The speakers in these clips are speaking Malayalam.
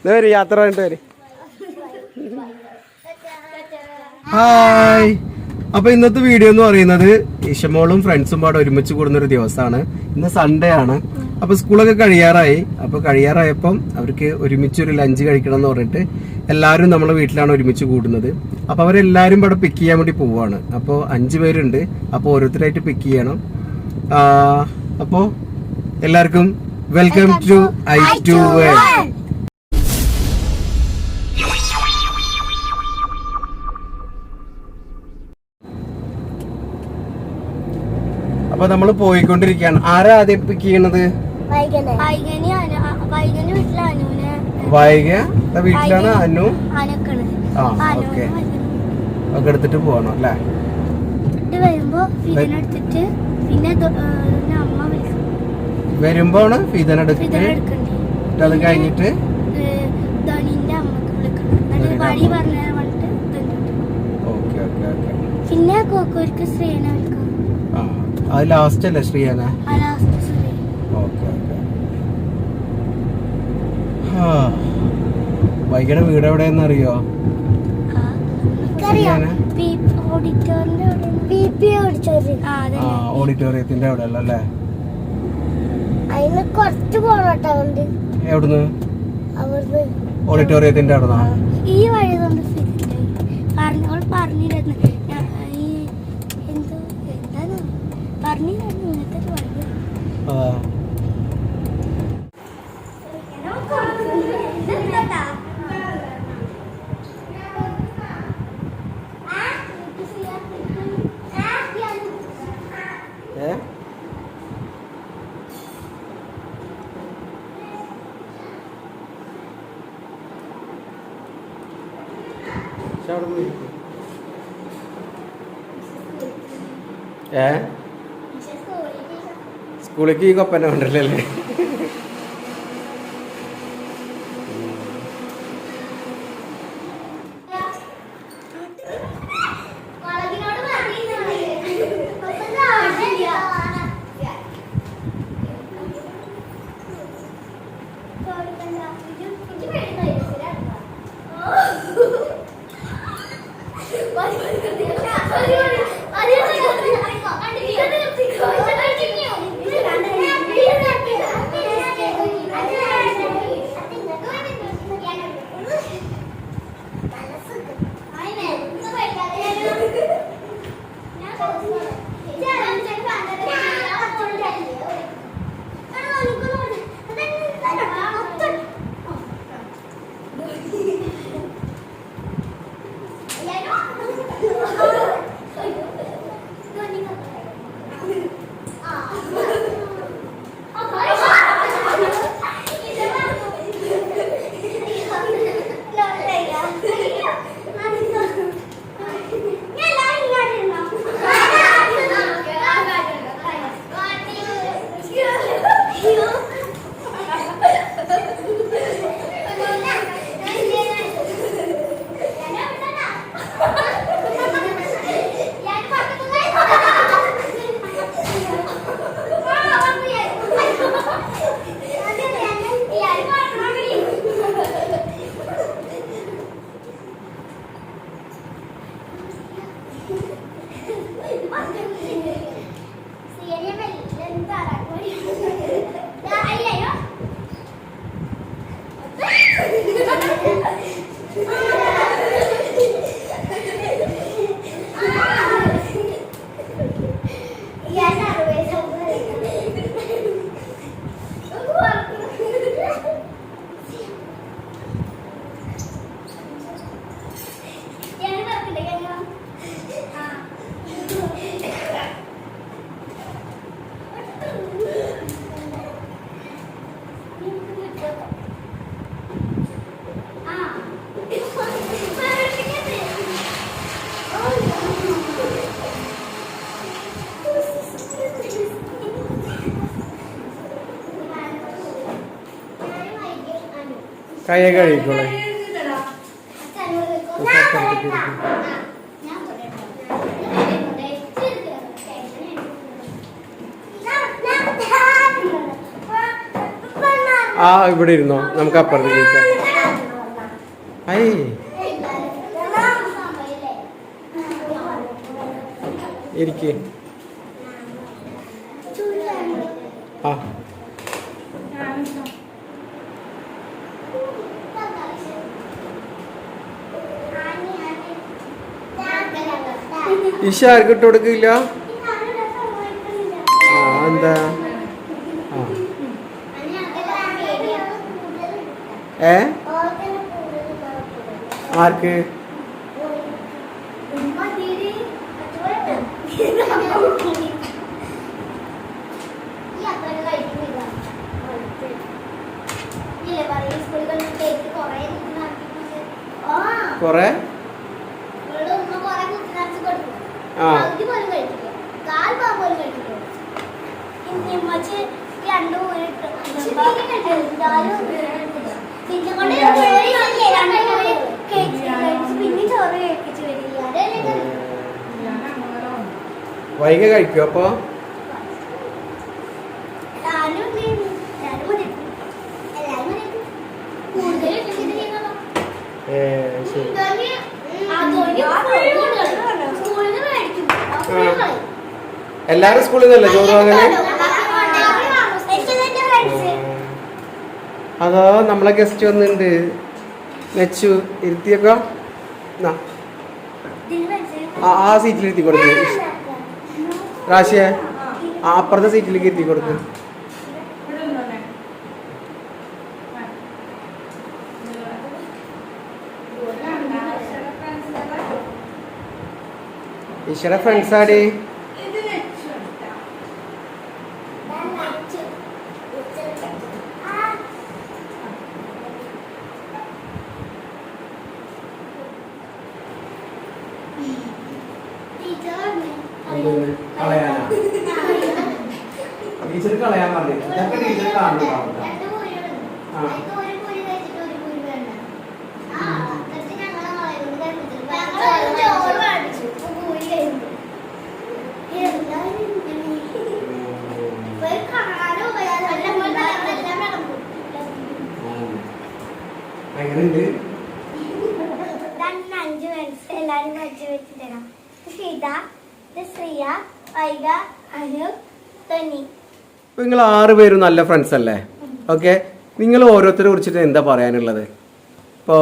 വരും യാത്ര പറഞ്ഞിട്ട് വരും. ഹായ്. അപ്പൊ ഇന്നത്തെ വീഡിയോ എന്ന് പറയുന്നത് ഇഷമോളും ഫ്രണ്ട്സും പാടെ ഒരുമിച്ച് കൂടുന്ന ഒരു ദിവസമാണ്. ഇന്ന് സൺഡേ ആണ്. അപ്പൊ സ്കൂളൊക്കെ കഴിയാറായി. അപ്പൊ കഴിയാറായപ്പം അവർക്ക് ഒരുമിച്ചൊരു ലഞ്ച് കഴിക്കണം എന്ന് പറഞ്ഞിട്ട് എല്ലാവരും നമ്മളെ വീട്ടിലാണ് ഒരുമിച്ച് കൂടുന്നത്. അപ്പൊ അവരെല്ലാരും ഇവിടെ പിക്ക് ചെയ്യാൻ വേണ്ടി പോവാണ്. അപ്പോൾ 5 പേരുണ്ട്. അപ്പൊ ഓരോരുത്തരായിട്ട് പിക്ക് ചെയ്യണം. അപ്പോ എല്ലാവർക്കും വെൽക്കം ടു I2N. അപ്പൊ നമ്മള് പോയിക്കൊണ്ടിരിക്കുകയാണ്. ആരാ ആദ്യം പിക്ക് ചെയ്യണത്? വൈക വീട്ടിലാണ് അനു. ഓക്കെ. ഒക്കെ എടുത്തിട്ട് പോകണം അല്ലേ? വരുമ്പോണ് ഫീതനെടുത്തിട്ട് അത് കഴിഞ്ഞിട്ട് പിന്നെ കോക്കൂർക്ക് ശ്രീയന വിളിക്കാം. അത് ലാസ്റ്റ് അല്ലേ ശ്രീയന? Okay okay. വൈകിയുടെ വീട് എവിടെയെന്ന് അറിയോ? ഓഡിറ്റോറിയത്തിന്റെ അവിടെ അല്ലേ? എവിടുന്ന്? ഓഡിറ്റോറിയത്തിന്റെ അവിടെ ഈ വഴി കൊണ്ട് പറഞ്ഞിരുന്നു. സ്കൂളിലേക്ക് ഈ കൊപ്പന ഉണ്ടല്ലേ? കൈ കഴിക്കോളെ. ആ ഇവിടെ ഇരുന്നോ, നമുക്ക് അപ്പുറത്തേക്ക് ഇരിക്കാം. ഐ ഇരിക്കേ. ആ ഈശ ആർക്ക് ഇട്ട് കൊടുക്കില്ല. ആ എന്താ ഏ ആർക്ക് കൊറേ ആ വൈകി കഴിക്കും അപ്പൊ. ശരി. എല്ലാരും സ്കൂളിൽ നിന്നല്ലേ ചോറ് വാങ്ങല്? അതോ നമ്മളെ ഗസ്റ്റ് വന്നിട്ടുണ്ട്. നെച്ചു ഇരുത്തിയൊക്കെ ആ സീറ്റിൽ ഇരുത്തി കൊടുക്ക്. റാഷിയെ അപ്പുറത്തെ സീറ്റിലേക്ക് ഇരുത്തി കൊടുക്ക്. ഈശ്വര ഫ്രണ്ട്സ് ആടി. ടീച്ചർ കളയാൻ പറഞ്ഞില്ല. ഇതൊക്കെ ടീച്ചർ കാണുന്നു. എങ്ങനെയുണ്ട്? എല്ലാരും വെച്ച് വെച്ചിട്ടാണ്. സീത, ശ്രീയ, ഐക, അനു, ധനി. നിങ്ങൾ 6 പേരും നല്ല ഫ്രണ്ട്സ് അല്ലേ? ഓക്കെ, നിങ്ങൾ ഓരോരുത്തരെ കുറിച്ചിട്ട് എന്താ പറയാനുള്ളത്? ഇപ്പോ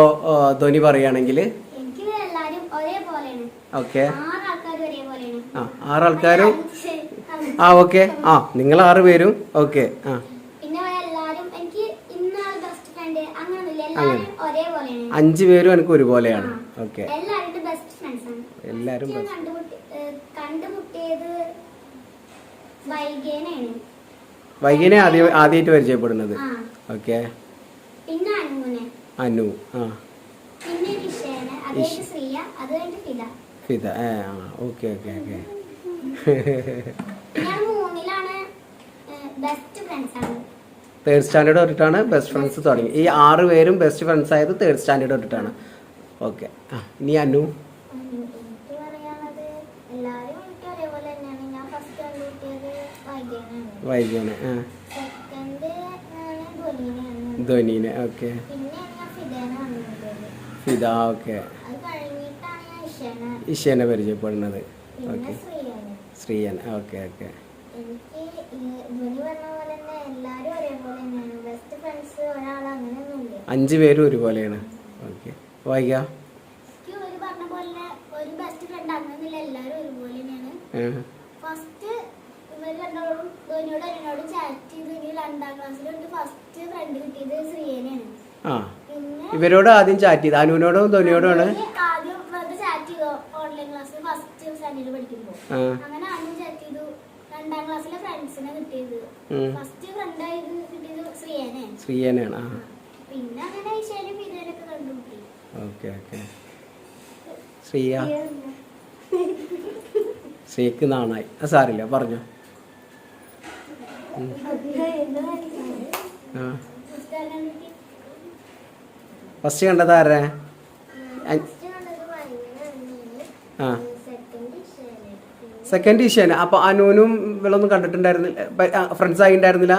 ധോനി പറയുകയാണെങ്കിൽ എനിക്ക് എല്ലാരും ഒരേപോലെയാണ്. ഓക്കെ, 6 ആൾക്കാരും ഒരേപോലെയാണ്. 6 ആൾക്കാരും ഓക്കെ. നിങ്ങൾ 6 പേരും ഓക്കെ. പിന്നെ എല്ലാരും എനിക്ക് ഇന്നാൾ ബെസ്റ്റ് ഫ്രണ്ട് അങ്ങനെയൊന്നുമില്ല, എല്ലാരും ഒരേപോലെയാണ്. 5 പേരും എനിക്ക് ഒരുപോലെയാണ്. ഓക്കെ, എല്ലാവരും ബെസ്റ്റ് ഫ്രണ്ട്സ് ആണ്. എല്ലാരും കണ്ടുമുട്ടിയത് വൈകേനാണ്. വൈകിനെ ആദ്യമായിട്ട് പരിചയപ്പെടുന്നത്. ഓക്കെ, പിന്നെ അനുവിനെ, അനു, പിന്നെ വിഷയന്, അത് ശ്രീയ, അത് Fida. Fida, okay okay okay. ഞാൻ 3ലാണ് ബെസ്റ്റ് ഫ്രണ്ട്സ് ആണ്. 3rd സ്റ്റാൻഡേർഡ് തൊട്ടിട്ടാണ് ബെസ്റ്റ് ഫ്രണ്ട്സ് തുടങ്ങി. ഈ 6 പേരും ബെസ്റ്റ് ഫ്രണ്ട്സ് ആയത് 3rd സ്റ്റാൻഡേർഡ് തൊട്ടിട്ടാണ്. ഓക്കെ, ഇനി അനു. എനിക്ക് പറയാനുള്ളത് എല്ലാരും എനിക്ക് ഒരേപോലെ തന്നെയാണ്. ഞാൻ ഫസ്റ്റ് കണ്ടുപിടിച്ചത് വൈകേനാണ്. വൈകിനെ, സെക്കൻഡ് ധോനിനെയാണ്. ധോനിനെ, ഓക്കെ. പിന്നെ ഞാൻ ഫിദേനെ കണ്ടുപിടിച്ചത്. ഫിദ, ഓക്കെ. അത് കഴിഞ്ഞിട്ടാണ് ഞാൻ ഇഷേനെ പരിചയപ്പെടുന്നത്. പിന്നെ ഓക്കെ, ശ്രീയാണ്. Sreeyan, okay okay. എനിക്ക് ധോനി പറഞ്ഞ പോലെ തന്നെ എല്ലാരും ഒരേപോലെ തന്നെയാണ്. ബെസ്റ്റ് ഫ്രണ്ട്സ് ഒരാൾ അങ്ങനെയൊന്നുമില്ല. 5 പേരും ഒരുപോലെയാണ്. ഓക്കെ, വൈക. എനിക്ക് ഒരു പറഞ്ഞ പോലെ ഒരു ബെസ്റ്റ് ഫ്രണ്ട് അങ്ങനെയൊന്നുമില്ല, എല്ലാരും ഒരുപോലെ തന്നെയാണ്. ഫസ്റ്റ് ഇവർ രണ്ടോടും ധോനിയോട് എന്നോട് ചാറ്റ് ചെയ്ത് ഇനി 2ാം ക്ലാസ്സിലോട്ട് ഫസ്റ്റ് ഫ്രണ്ട് കിട്ടിയത് ശ്രീയനെയാണ്. പിന്നെ ഇവരോട് ആദ്യം ചാറ്റ് ചെയ്ത് അനുവിനോടും ധോനിയോടും ആണ് ആദ്യം വെറുതെ ചാറ്റ് ചെയ്തു ഓൺലൈൻ ക്ലാസ്സിൽ ഫസ്റ്റ് സ്റ്റാൻഡേർഡ് പഠിക്കുമ്പോൾ. അങ്ങനെ ആദ്യം ചാറ്റ് ചെയ്തു. 2ാം ക്ലാസ്സിലെ ഫ്രണ്ട്സിനെ കിട്ടിയത് ഫസ്റ്റ് ഫ്രണ്ടായത് കിട്ടിയത് ശ്രീയനെയാണ്. പിന്നെ അങ്ങനെ ഈശ്വരനും ഫിദേനൊക്കെ കണ്ടുപിടി. Okay okay. ശ്രീയ, ശ്രീക്ക് നാണായി. സാറില്ല, പറഞ്ഞോ. ഫസ്റ്റ് കണ്ടത് ആരെ? സെക്കൻഡ് ഇഷേന. അപ്പൊ അനുവിനും ഇവളൊന്നും കണ്ടിട്ടുണ്ടായിരുന്നില്ല, ഫ്രണ്ട്സ് ആയി ഉണ്ടായിരുന്നില്ല.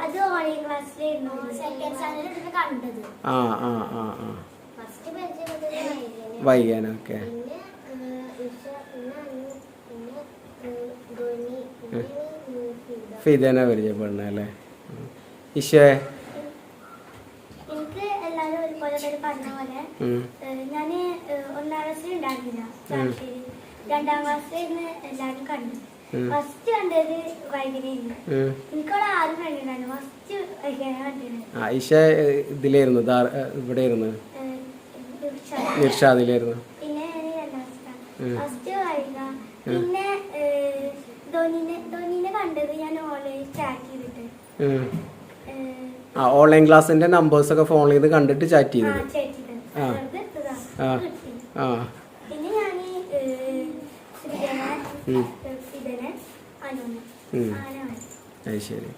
അത് ഓൺലൈൻ ക്ലാസ്സിലായിരുന്നു. സെക്കൻഡ് കണ്ടത്. ആ ആ ആ ആ ഫസ്റ്റ് പരിചയപ്പെട്ടത് വൈകാന. ഓക്കെ. ഫിദനെ പരിചയപ്പെടണേ അല്ലേ? ഇഷേ? എനിക്ക് എല്ലാവരും ഒരുപോലെ പറഞ്ഞ പോലെ ഞാന് 1ാം ക്ലാസ്സിൽ ഉണ്ടായിരുന്നില്ല, രണ്ടാം ക്ലാസ്സിൽ എല്ലാരും കണ്ടു. ഫസ്റ്റ് കണ്ടത് വൈകിനായിരുന്നു. എനിക്കവിടെ 6 ഫ്രണ്ട് ഉണ്ടായിരുന്നു. ഫസ്റ്റ് വൈകിനെ കണ്ടിരുന്നു. ഇഷ ഇതിലായിരുന്നു, ഇവിടെ ആയിരുന്നു, നിർഷാദിലായിരുന്നു. പിന്നെ ഫസ്റ്റ് വൈക. പിന്നെ ധോനിനെ കണ്ടത് ഞാൻ ഓൺലൈൻ ചാറ്റ് ചെയ്തിട്ട്. ഓൺലൈൻ ക്ലാസ്സിന്റെ നമ്പേഴ്സ് ഒക്കെ ഫോണിൽ നിന്ന് കണ്ടിട്ട് ചാറ്റ് ചെയ്തത്. പിന്നെ ഞാൻ ശരി.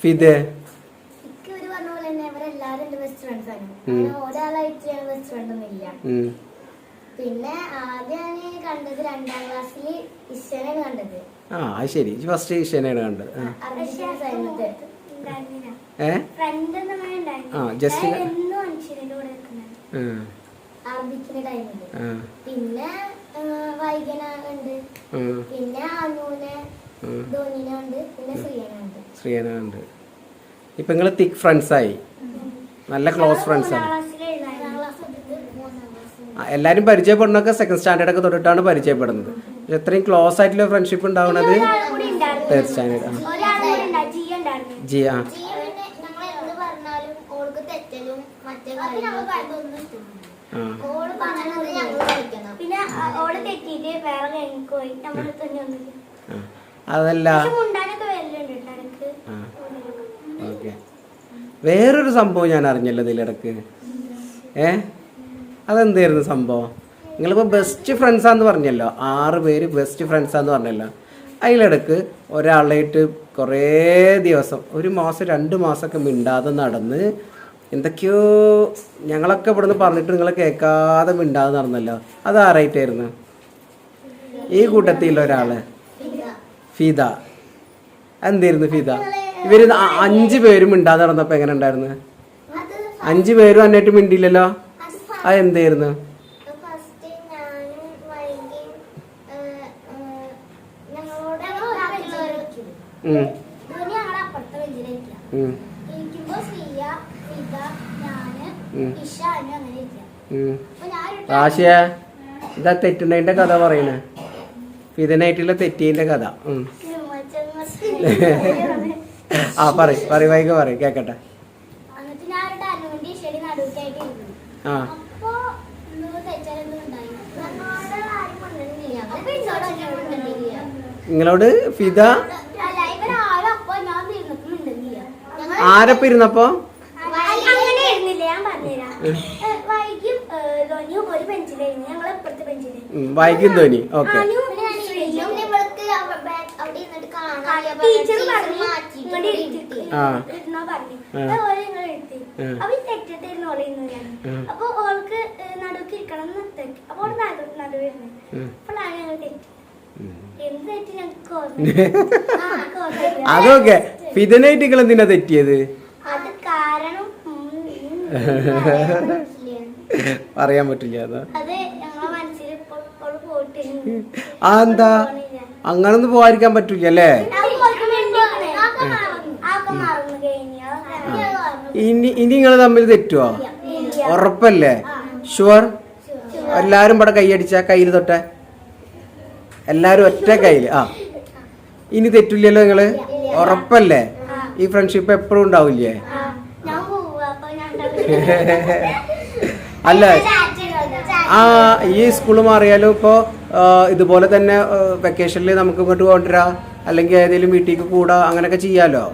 ഫിദെ? പറഞ്ഞ പോലെ തന്നെ അവരെല്ലാരും എന്റെ ബെസ്റ്റ് ഫ്രണ്ട്സ് ആണ്. ഒരാളായിട്ട് ഞാൻ ബെസ്റ്റ് ഫ്രണ്ട് ഒന്നും ഇല്ല. പിന്നെ ആദ്യം ഞാൻ കണ്ടത് 2ാം ക്ലാസ്സിൽ ഇഷനെയാണ് കണ്ടത്. ശരി. ഫസ്റ്റ് ഇഷനെയാണ് കണ്ടത്. പിന്നെ വൈകന ഉണ്ട്, പിന്നെ അനൂനെ ധോനിനെ ഉണ്ട്, പിന്നെ ശ്രീയന ഉണ്ട്. ഇപ്പൊ നിങ്ങള് തിക് ഫ്രണ്ട്സ് ആയി, നല്ല ക്ലോസ് ഫ്രണ്ട്സ് ആണ്. എല്ലാരും പരിചയപ്പെടുന്നൊക്കെ 2nd സ്റ്റാൻഡേർഡ് ഒക്കെ തൊട്ടിട്ടാണ് പരിചയപ്പെടുന്നത്. എത്രയും ക്ലോസ് ആയിട്ടുള്ള ഫ്രണ്ട്ഷിപ്പ് ഉണ്ടാവുന്നത് 3rd സ്റ്റാൻഡേർഡ്. ജിയ അതല്ല. ഓക്കെ. വേറൊരു സംഭവം ഞാൻ അറിഞ്ഞല്ലോ ഇതിലിടക്ക്. അതെന്തായിരുന്നു സംഭവം? നിങ്ങളിപ്പോ ബെസ്റ്റ് ഫ്രണ്ട്സാന്ന് പറഞ്ഞല്ലോ, 6 പേര് ബെസ്റ്റ് ഫ്രണ്ട്സാന്ന് പറഞ്ഞല്ലോ. അതിലിടക്ക് ഒരാളായിട്ട് കുറേ ദിവസം, 1 മാസം 2 മാസമൊക്കെ മിണ്ടാതെ നടന്ന് എന്തൊക്കെയോ ഞങ്ങളൊക്കെ ഇവിടുന്ന് പറഞ്ഞിട്ട് നിങ്ങൾ കേൾക്കാതെ മിണ്ടാതെ നടന്നല്ലോ. അതാരായിട്ടായിരുന്നു? ഈ കൂട്ടത്തിലുള്ള ഒരാള് ഫിദ. എന്തായിരുന്നു ഫിദ? ഇവര് 5 പേരും മിണ്ടാതെ നടന്നപ്പോ എങ്ങനെ ഉണ്ടായിരുന്നു? 5 പേരും അന്നായിട്ട് മിണ്ടിയില്ലല്ലോ. അതെന്തായിരുന്നു? റാഷിയ, ഇതാ തെറ്റുന്നതിന്റെ കഥ പറയണേ, ഫിദനായിട്ടുള്ള തെറ്റിന്റെ കഥ. പറയ് വൈകി പറയും കേക്കട്ടെ. നിങ്ങളോട് ഫിദ ആരപ്പ ഇരുന്നപ്പോ? വൈകും ധോനി. ഓക്കെ. അപ്പൊ ഓൾക്ക് നടുക്ക് ഇരിക്കണം. അപ്പൊ നടുവരുന്നു. അപ്പോഴാണ് ഞങ്ങൾ തെറ്റി. അതൊക്കെ ഫിദനായിട്ട് നിങ്ങൾ എന്തിനാ തെറ്റിയത്? അത് കാരണം പറയാൻ പറ്റില്ല. അതാ എന്താ അങ്ങനൊന്നും പോവാതിരിക്കാൻ പറ്റൂല അല്ലേ? ഇനി നിങ്ങൾ തമ്മിൽ തെറ്റുവോ? ഉറപ്പല്ലേ? ഷുവർ? എല്ലാരും ഇവിടെ കൈയടിച്ച കയ്യിൽ തൊട്ടെ, എല്ലാരും ഒറ്റ കയ്യില്. ഇനി തെറ്റില്ലല്ലോ നിങ്ങള്? ഉറപ്പല്ലേ? ഈ ഫ്രണ്ട്ഷിപ്പ് എപ്പോഴും ഉണ്ടാവില്ലേ? അല്ല, ഈ സ്കൂള് മാറിയാലും ഇപ്പോ ഇതുപോലെ തന്നെ വെക്കേഷനിൽ നമുക്ക് ഇങ്ങോട്ട് കൊണ്ടുവരാം, അല്ലെങ്കിൽ ഏതെങ്കിലും വീട്ടിലേക്ക് കൂടാ, അങ്ങനെയൊക്കെ ചെയ്യാലോ.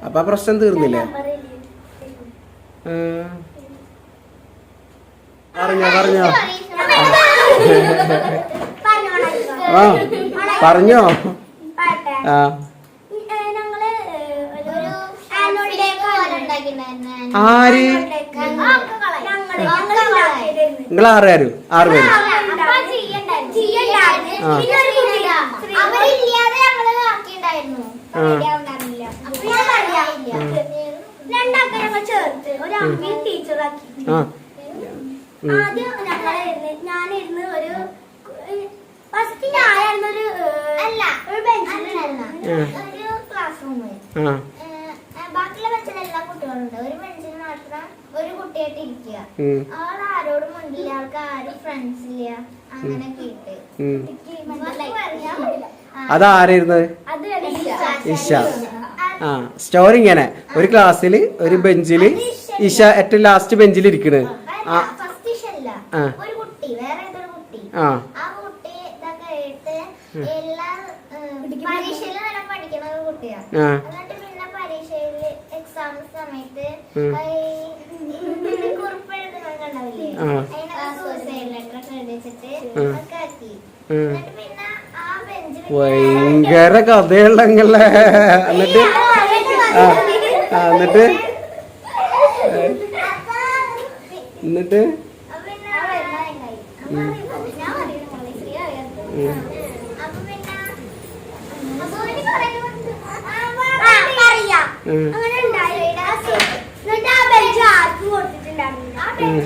അപ്പൊ പ്രശ്നം തീർന്നില്ലേ? പറഞ്ഞോ പറഞ്ഞോ. ആര്? നിങ്ങൾ 6 പേരും? 6 പേര്. രണ്ടാൾക്കാരെ ഞങ്ങൾ ചേർത്ത് ഒരു അമ്മയും ടീച്ചറാക്കി. ആദ്യം ഞാനിരുന്ന് ഒരു ഫസ്റ്റ് ഞാനായിരുന്നൊരു ഒരു ബെഞ്ചിലുണ്ടായിരുന്ന ഒരു ക്ലാസ് റൂമിൽ. ബാക്കിയുള്ള ബെഞ്ചിൽ എല്ലാ കുട്ടികളുണ്ട്. ഒരു ബെഞ്ചിൽ മാത്രം ഒരു കുട്ടിയായിട്ട് ഇരിക്കുക. ആൾ ആരോടും മുണ്ടില്ല, ആൾക്ക് ആരും ഫ്രണ്ട്സ് ഇല്ല. അങ്ങനെയൊക്കെ ഇട്ട് അതാരായിരുന്നത്? ഇഷ. ആ സ്റ്റോറി ഇങ്ങനെ ഒരു ക്ലാസ്സില് ഒരു ബെഞ്ചില് ഇഷ ഏറ്റവും ലാസ്റ്റ് ബെഞ്ചിൽ ഇരിക്കണ്. ഒരു കുട്ടി വേറെ ഏതൊരു കുട്ടി ആ കുട്ടി ഇതൊക്കെ ആയിട്ട് എല്ലാ പരീക്ഷയില് നല്ല പഠിക്കുന്ന ഒരു കുട്ടിയാണ്. എന്നിട്ട് പിന്നെ പരീക്ഷയില് എക്സാം സമയത്ത് കുറിപ്പ് എഴുതുന്നുണ്ടാവില്ലേ, അതിനൊക്കെ സൂസൈഡ് ലെറ്റർ ഒക്കെ എഴുതിച്ചിട്ട് ഒക്കെ ആക്കി. എന്നിട്ട് പിന്നെ ആ ബെഞ്ചിൽ ഭയങ്കര കഥയുള്ളങ്ങളെ. എന്നിട്ട് എന്നിട്ട് എന്നിട്ട്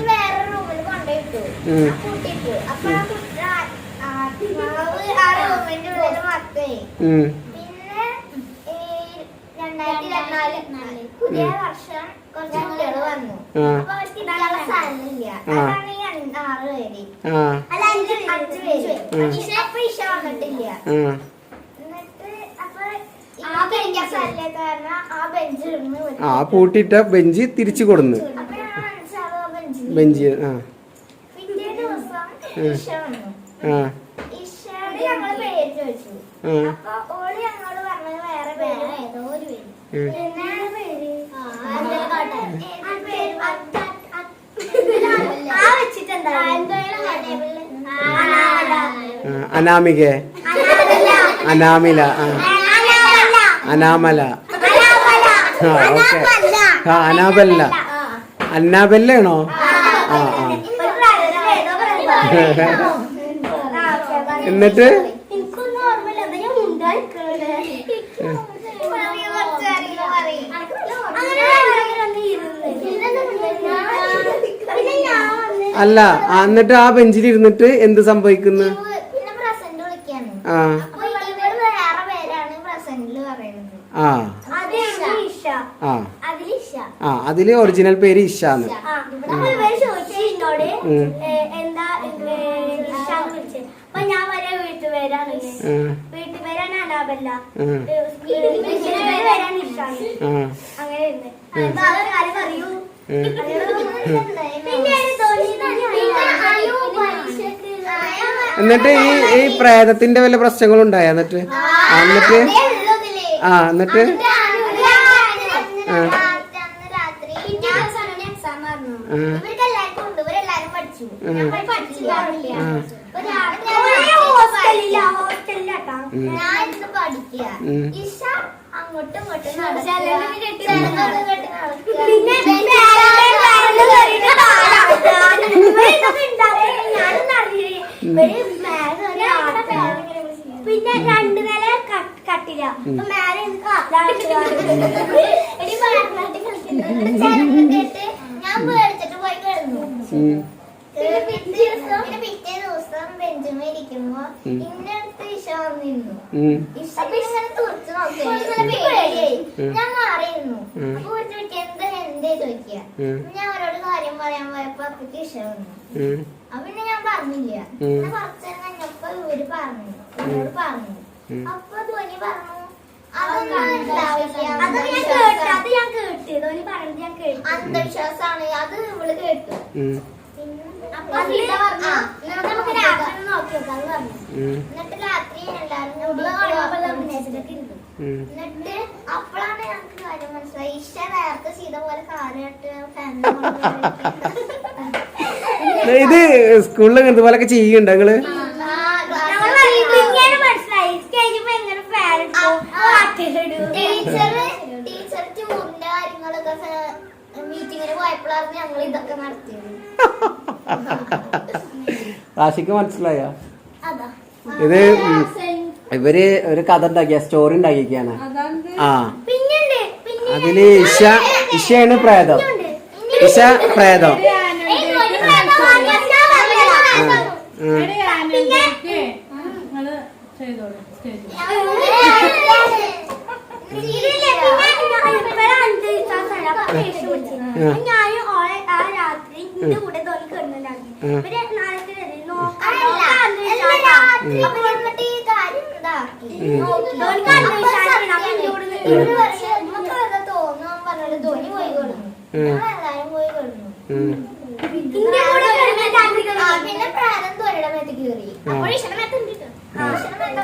വേറെ റൂമിൽ കൊണ്ടുപോയിട്ടു കൂട്ടിട്ടു. അപ്പൊ ആ റൂമിന്റെ ഉള്ളിൽ മാത്രമേ. പിന്നെ 2024 പുതിയ വർഷം കുറച്ച് കുട്ടികൾ വന്നു. അപ്പൊ അവർക്ക് ഇതാനുള്ള സ്ഥലമില്ല. അതാണ് ഈ 6 പേര് അല്ല 5 പേര്. അപ്പൊ ഇഷ വന്നിട്ടില്ല. എന്നിട്ട് അപ്പൊ കാരണം ആ ബെഞ്ച് പൂട്ടിട്ട ബെഞ്ച് തിരിച്ചു കൊടുന്നു. ബെഞ്ച് പിറ്റേ ദിവസം ഇഷ വന്നു. ഇഷയുടെ ഞങ്ങള് പേര് ചോദിച്ചു. അപ്പൊ ഓള് ഞങ്ങളോട് പറഞ്ഞത് വേറെ പേര് ഏതോ ഒരു പേര്. പിന്നെ അനാമിക, അനാമില, അനാമല, ഓക്കെ. അനാബല്ല, അന്നാബെല്ലാണോ? ആ ആ. എന്നിട്ട് അല്ല, എന്നിട്ട് ആ ബെഞ്ചിൽ ഇരുന്നിട്ട് എന്ത് സംഭവിക്കുന്നു? ആ ആ അതില് ഒറിജിനൽ പേര് ഇഷാന്ന്. ഞാൻ വരെ വീട്ടുപേരാണ് അനാബല്ല, അങ്ങനെ പറയൂ. എന്നിട്ട് ഈ പ്രേതത്തിന്റെ വല്ല പ്രശ്നങ്ങളും ഉണ്ടായ? എന്നിട്ട് എന്നിട്ട് എന്നിട്ട് അങ്ങോട്ടും പിന്നെ 2 നില കട്ടില്ല. ഞാൻ പേടിച്ചിട്ട് പോയി കിടന്നു. പിന്നെ പിറ്റേ ദിവസം ബെഞ്ചുമേ ഇരിക്കുമ്പോ ഇന്റെ അടുത്ത് ഇഷ വന്നിരുന്നു. ഇഷ ഇങ്ങനെ തുറച്ചു നോക്കിയായി. ഞാൻ മാറിയിരുന്നു. അപ്പൊ ചോദിക്കുക എന്തേ ചോദിക്കുക. ഞാൻ അവരോട് കാര്യം പറയാൻ പോയപ്പോ അപ്പക്ക് ഇഷ വന്നു. അപ്പൊ പിന്നെ ഞാൻ പറഞ്ഞില്ല. കുറച്ചു നേരം കഴിഞ്ഞപ്പോ ഇവര് പറഞ്ഞു, എന്നോട് പറഞ്ഞു. അപ്പൊ ധ്വനി പറഞ്ഞു അന്ധവിശ്വാസാണ് അത് ഇവള് കേട്ടു. നമുക്ക് രാത്രി നോക്കിയേക്കാം പറഞ്ഞു. എന്നിട്ട് രാത്രി എല്ലാരും ഇരുന്നു. എന്നിട്ട് അപ്പോഴാണ് ഞങ്ങൾക്ക് കാര്യം മനസ്സിലായി. ഇഷ്ട നേരത്തെ സീത പോലെ കാര്യമായിട്ട് ഇത് സ്കൂളിൽ ഇതുപോലൊക്കെ ചെയ്യുന്നുണ്ടോ നിങ്ങള്? ടീച്ചർ ടൂറിന്റെ കാര്യങ്ങളൊക്കെ മീറ്റിങ്ങിന് പോയപ്പോഴാണ് ഞങ്ങൾ ഇതൊക്കെ നടത്തിയത്. റാഷിക്ക് മനസ്സിലായോ? ഇത് ഇവര് ഒരു കഥ ഉണ്ടാക്കിയ സ്റ്റോറി ഉണ്ടാക്കിയാണ്. ആ അതില് ഇഷ ഇഷയാണ് പ്രേതം. ഇഷ പ്രേതം.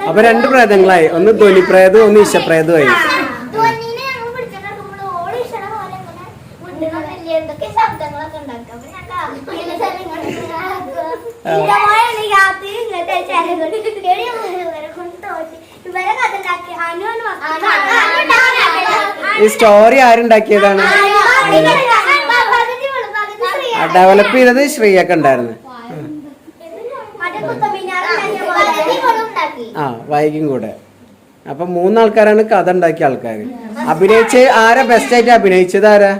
അപ്പൊ രണ്ട് പ്രേതങ്ങളായി, ഒന്ന് ധ്വനി പ്രേതവും ഒന്ന് ഇഷപ്രേതമായി. ഈ സ്റ്റോറി ആരുണ്ടാക്കിയതാണ്? ഡെവലപ്പ് ചെയ്തത് ശ്രീയൊക്കെ ഉണ്ടായിരുന്നു. ആ വൈകിയും കൂടെ. അപ്പൊ മൂന്നാൾക്കാരാണ് കഥ ഉണ്ടാക്കിയ ആൾക്കാര്. അഭിനയിച്ച് ആരാ ബെസ്റ്റ് ആയിട്ട് അഭിനയിച്ചത്? ആരാ?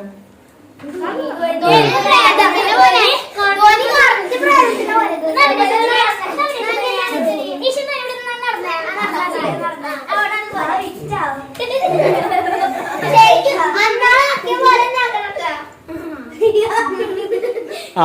ആ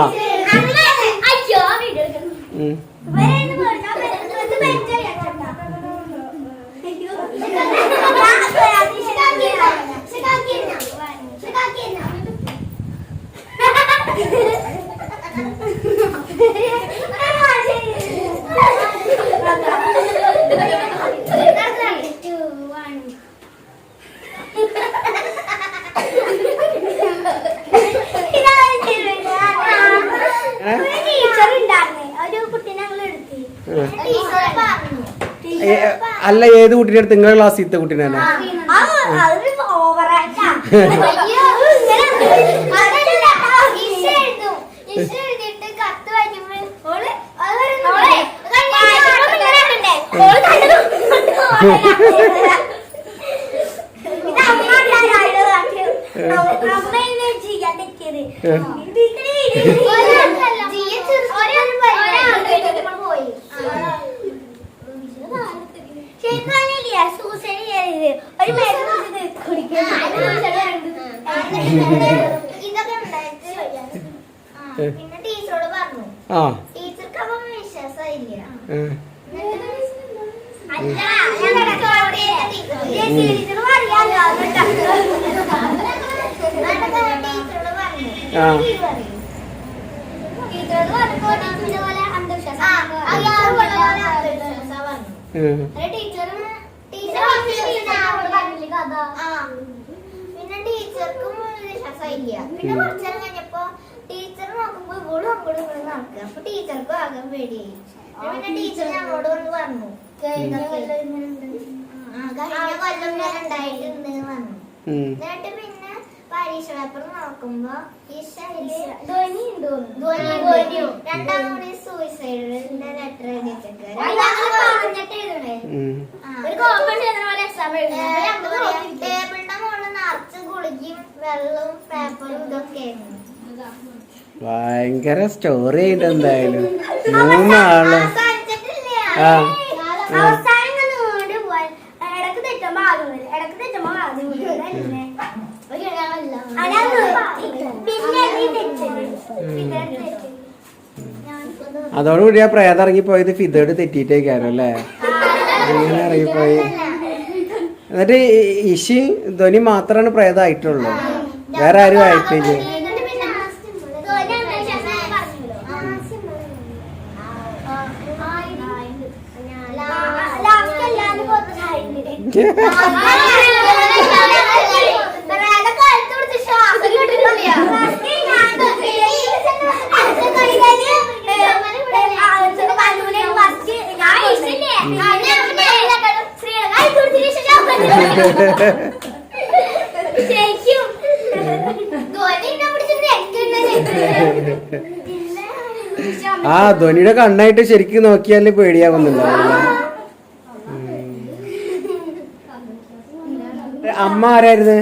അല്ല, ഏത് കുട്ടീൻ്റെ അടുത്ത്? നിങ്ങളുടെ ക്ലാസ്സിലത്തെ കുട്ടീനെ തന്നെ? പിന്നെ ടീച്ചറോട് പറഞ്ഞു. ടീച്ചർക്ക് അപ്പം വിശ്വാസമില്ല. പിന്നെ ടീച്ചർക്കും വിശ്വാസമില്ല. പിന്നെ കുറച്ചേരം കഴിഞ്ഞപ്പോ ടീച്ചർ നോക്കുമ്പോ ഇവളും അങ്ങോട്ടും ഇങ്ങോട്ടും നടക്കുക. അപ്പൊ ടീച്ചർക്കും ആകാൻ പേടിയായി. പിന്നെ ടീച്ചർ ഞങ്ങളോട് വന്ന് പറഞ്ഞു, കഴിഞ്ഞ കൊല്ലം ഞാൻ ഉണ്ടായിട്ടുണ്ട് പറഞ്ഞു. എന്നിട്ട് പിന്നെ പരീക്ഷ പേപ്പർ നോക്കുമ്പോ രണ്ടാം കൂടി സൂയിസൈഡിന്റെ ലെറ്റർ എഴുതിയിട്ടൊക്കെ ടേബിളിന്റെ മുകളിൽ നിറച്ച് ഗുളികയും വെള്ളവും പേപ്പറും ഇതൊക്കെ ആയിരുന്നു. ഭയങ്കര സ്റ്റോറി ആയിട്ട് എന്തായാലും മൂന്നാള്. അതോടുകൂടി ആ പ്രേതം ഇറങ്ങിപ്പോയത് ഫിദോട് തെറ്റിയിട്ടേക്കാരോ അല്ലേ? അങ്ങനെ ഇറങ്ങിപ്പോയി. എന്നിട്ട് ഇഷി ധ്വനി മാത്രമാണ് പ്രേതമായിട്ടുള്ളൂ, വേറെ ആരും ആയിട്ടില്ല. ആ ധ്വനിയുടെ കണ്ണായിട്ട് ശരിക്കും നോക്കിയാല് പേടിയാവുന്നുണ്ടാവില്ല. അമ്മ ആരായിരുന്നു?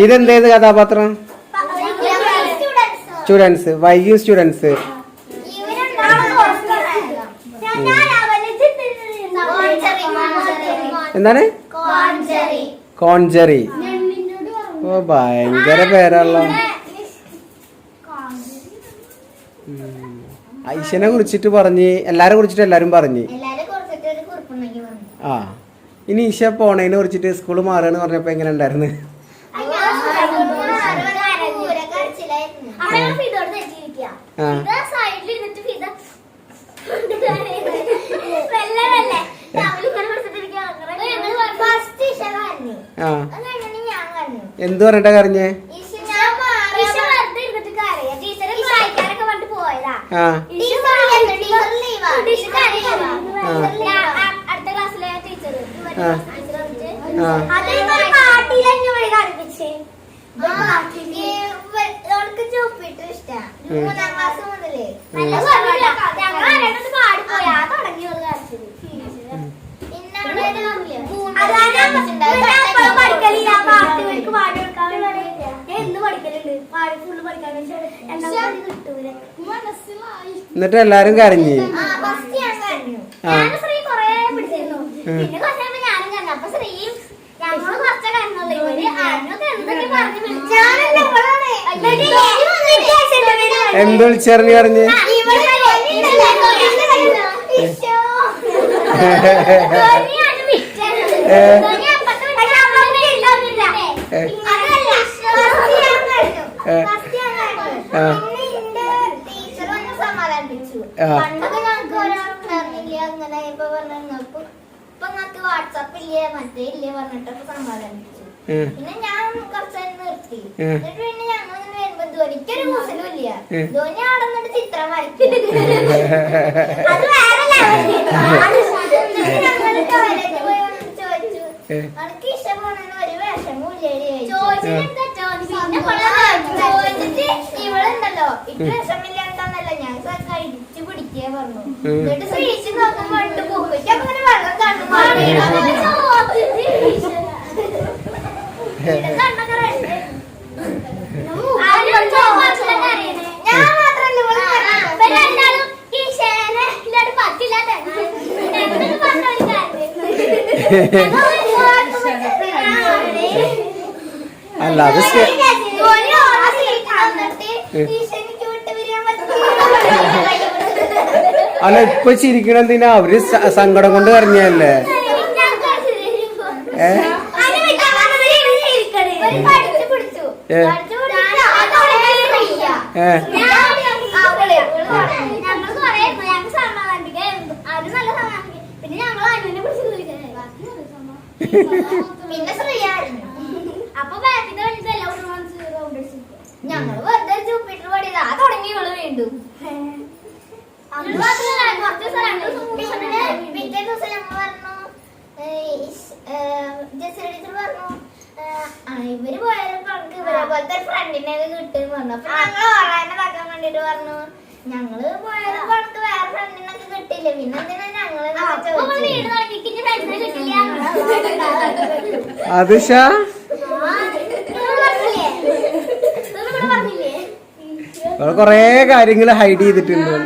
ഇതെന്തേത് കഥാപാത്രം? സ്റ്റുഡൻസ്, വൈകി സ്റ്റുഡൻസ്. എന്താണ്? കോൺജറി. ഓ ഭയങ്കര പേരല്ലോ. ഐഷനെ കുറിച്ചിട്ട് പറഞ്ഞ് എല്ലാരെ കുറിച്ചിട്ട് എല്ലാരും പറഞ്ഞ്. ആ ഇനി ഈശ പോണേനെ കുറിച്ചിട്ട് സ്കൂള് മാറുകയെന്ന് പറഞ്ഞപ്പോ എങ്ങനെ ഉണ്ടായിരുന്നു? എന്ത് പറഞ്ഞിട്ടാ കരഞ്ഞേ? എന്നിട്ട് എല്ലാരും കരഞ്ഞ്. എന്ത് വിളിച്ചറിഞ്ഞ് കരഞ്ഞ്? വാട്സാപ്പില്ലേ മറ്റേ ഇല്ലേ പറഞ്ഞിട്ടൊക്കെ സമാധാനിപ്പിച്ചു. പിന്നെ ഞാൻ കുറച്ച് നിർത്തി. എന്നിട്ട് പിന്നെ ഞങ്ങൾ വരുമ്പോ ധോനിക്കൊരു കൂസലും ഇല്ല. ധോനി അവിടെ നിന്നിട്ട് ചിത്രം വരയ്ക്കും. അത് വേറെ ഞങ്ങള് ടോയ്ലറ്റിൽ പോയി ചോദിച്ചു എനിക്ക് ഇഷ്ടം പോണെന്ന് ഒരു വിഷമവും ഇല്ലേടി ചോദിച്ചിട്ട് ഇവളുണ്ടല്ലോ ഇത് വിഷമില്ലാണ്ടല്ല ഞാൻ കഴിച്ചു പിടിക്കേ പറഞ്ഞു. എന്നിട്ട് ശ്രീച്ച് നോക്കുമ്പോ പൂക്കൊക്കെ വെള്ളം കണ്ടു ഞാൻ അല്ല അത് അല്ല ഇപ്പൊ ചിരിക്കണ എന്തിനാ? അവര് സങ്കടം കൊണ്ട് കരഞ്ഞല്ലേ? ഞങ്ങള് വെറുതെ ജൂപ്പിറ്റർ പടിയതാ തുടങ്ങിയോള് വീണ്ടും. പിറ്റേ ദിവസം ഞങ്ങൾ പറഞ്ഞു ജെസ്സി ടീച്ചർ പറഞ്ഞു ഇവര് പോയാലും നമുക്ക് ഇവരെ പോലത്തെ ഫ്രണ്ടിനെ കിട്ടും പറഞ്ഞു. അപ്പൊ ഞങ്ങൾ ഓൺലൈനെ താക്കാൻ വേണ്ടിട്ട് പറഞ്ഞു ഞങ്ങള് പോയാലും നമുക്ക് വേറെ ഫ്രണ്ടിനൊക്കെ കിട്ടില്ല. പിന്നെ എന്തിനാ ഞങ്ങള് കൊറേ കാര്യങ്ങൾ ഹൈഡ് ചെയ്തിട്ടുണ്ട്.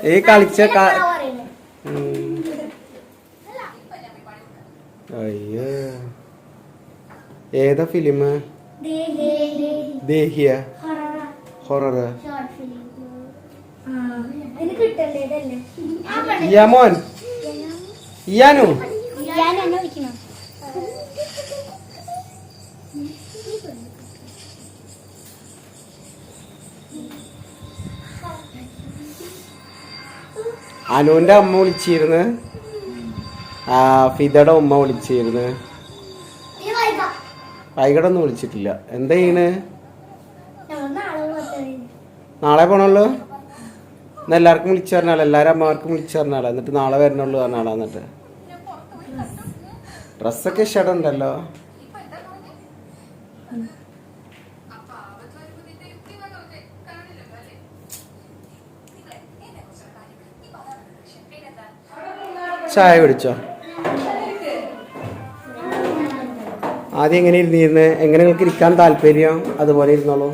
ഈ കളിച്ച അയ്യോ ഏതാ ഫിലിം? ദേഹിയ ഹൊറർ. യമോൻ യാനു അനുവിന്റെ അമ്മ വിളിച്ചിരുന്നു. ഫിദയുടെ ഉമ്മ വിളിച്ചിരുന്നു. വൈകിട്ട് ഒന്നും വിളിച്ചിട്ടില്ല. എന്താ ചെയ്യണ്? നാളെ പോണുള്ളൂ. എന്നാ എല്ലാവർക്കും വിളിച്ചു പറഞ്ഞാളെ, എല്ലാവരും അമ്മമാർക്കും വിളിച്ചു പറഞ്ഞാളെ. എന്നിട്ട് നാളെ വരണുള്ളൂ പറഞ്ഞാളെ. എന്നിട്ട് ഡ്രസ്സൊക്കെ ഇഷ്ടമുണ്ടല്ലോ. ചായ കുടിച്ചോ? ആദ്യം എങ്ങനെ ഇരുന്നിരുന്ന്? എങ്ങനെ നിങ്ങൾക്ക് ഇരിക്കാൻ താല്പര്യം അതുപോലെ ഇരുന്നോളൂ.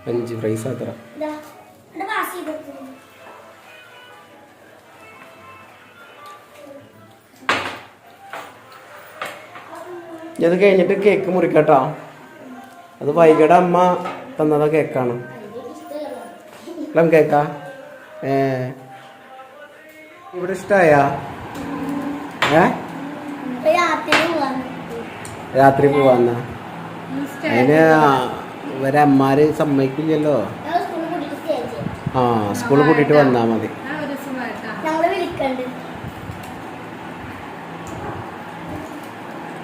ഫ്രഞ്ച് ഫ്രൈസ് അത്ര ഇത് കഴിഞ്ഞിട്ട് കേക്ക് മുറിക്കട്ടോ. അത് വൈകിട്ട് അമ്മ തന്നത കേക്കാണ്. പ്ലം കേക്കാ. ഇവിടെ ഇഷ്ടായ? രാത്രി പോവാന്ന അതിന് ഇവരമ്മാര് സമ്മതിക്കില്ലല്ലോ. ആ സ്കൂളിൽ കൂട്ടിട്ട് വന്നാ മതി.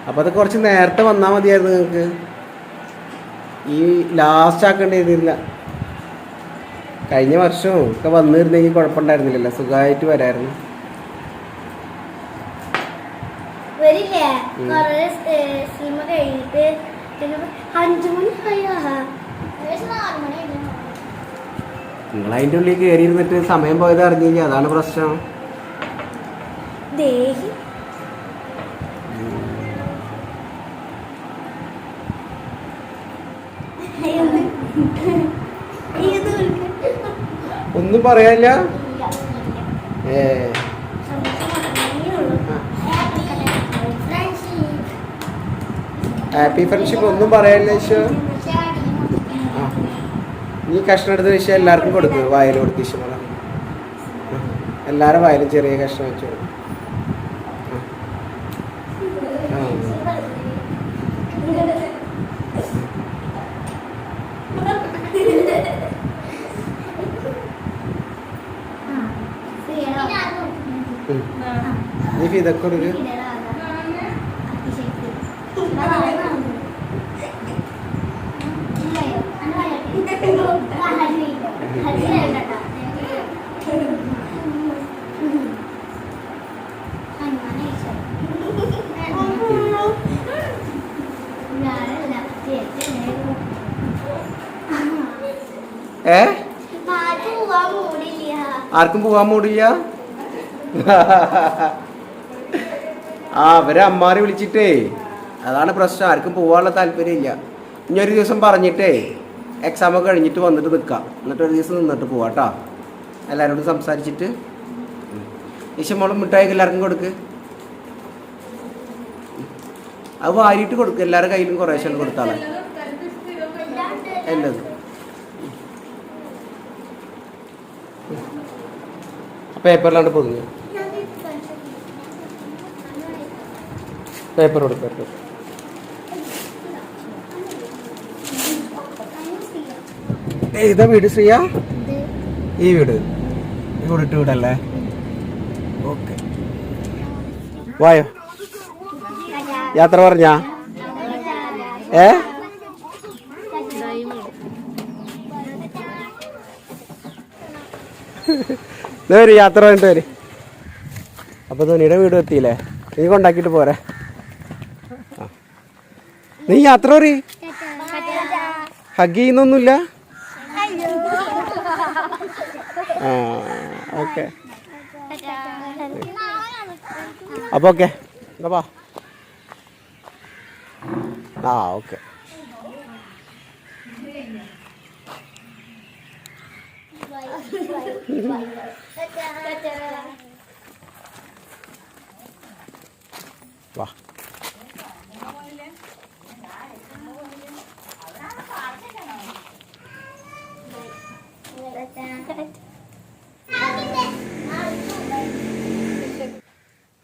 അപ്പൊ അത് കുറച്ച് നേരത്തെ വന്നാ മതിയായിരുന്നു നിങ്ങക്ക്. ഈ ലാസ്റ്റ് ആക്കേണ്ടിയിരുന്നില്ല. കഴിഞ്ഞ വർഷവും ഒക്കെ വന്നിരുന്നെങ്കിൽ കുഴപ്പമുണ്ടായിരുന്നില്ലല്ലോ, സുഖമായിട്ട് വരായിരുന്നു. നിങ്ങൾ അതിൻ്റെ ഉള്ളിൽ കയറി ഇരുന്നിട്ട് സമയം പോയത് അറിഞ്ഞില്ല, അതാണ് പ്രശ്നം. ഒന്നും പറയാനില്ല. ഹാപ്പി ഫ്രണ്ട്ഷിപ്പ് ഒന്നും പറയാനില്ല. ഈശോ ഈ കഷ്ണം എടുത്ത വിഷയം എല്ലാവർക്കും കൊടുക്കുക. വായിൽ കൊടുത്ത് ഈശോ എല്ലാവരും വായിലും ചെറിയ കഷ്ണം വെച്ചു കൊടുക്കും. നീ ഇതൊക്കെ കൊടുക്ക്. ആർക്കും പോവാൻ മൂടില്ല. ആ അവരെ അമ്മാരെ വിളിച്ചിട്ടേ അതാണ് പ്രശ്നം. ആർക്കും പോവാനുള്ള താല്പര്യമില്ല. ഇനി ഒരു ദിവസം പറഞ്ഞിട്ടേ എക്സാം ഒക്കെ കഴിഞ്ഞിട്ട് വന്നിട്ട് നിൽക്കാം. എന്നിട്ട് ഒരു ദിവസം നിന്നിട്ട് പോവാട്ടോ. എല്ലാവരോടും സംസാരിച്ചിട്ട്. ഈശോമോളും മിഠായിക്ക് എല്ലാവർക്കും കൊടുക്ക്. അത് വാരിയിട്ട് കൊടുക്കുക. എല്ലാവരുടെ കയ്യിലും കുറേശ്ശെ കൊടുത്താളെ എല്ലതും. പേപ്പറിലാണ്ട് പൊതിഞ്ഞു. പേപ്പർ കൊടുക്കും. പേപ്പർ ഇതാ വീട് ശ്രീയ. ഈ വീട് ഇവിടിട്ട് വീടല്ലേ? ഓക്കെ വായോ. യാത്ര പറഞ്ഞാ വരും യാത്ര പറഞ്ഞിട്ട് വരും. അപ്പൊ ധോനിയുടെ വീട് എത്തിയില്ലേ? നീ കൊണ്ടാക്കിട്ട് പോരെ. നീ യാത്ര പറ. ഹഗ് ചെയ്യുന്നൊന്നുമില്ല. ആ ഓക്കെ. അപ്പൊ ഓക്കെ എന്താ. ആ ഓക്കെ. വാ.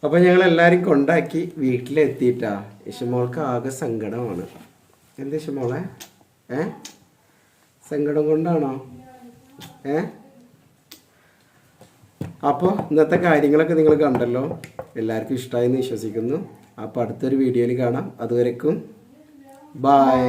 അപ്പൊ ഞങ്ങൾ എല്ലാരും കൊണ്ടാക്കി വീട്ടിലെത്തിയിട്ടാ. യശുമോൾക്ക് ആകെ സങ്കടമാണ്. എന്താ യശുമോളെ? സങ്കടം കൊണ്ടാണോ? അപ്പോൾ ഇന്നത്തെ കാര്യങ്ങളൊക്കെ നിങ്ങൾ കണ്ടല്ലോ. എല്ലാവർക്കും ഇഷ്ടമായി എന്ന് വിശ്വസിക്കുന്നു. അപ്പോൾ അടുത്തൊരു വീഡിയോയിൽ കാണാം. അതുവരേക്കും ബൈ.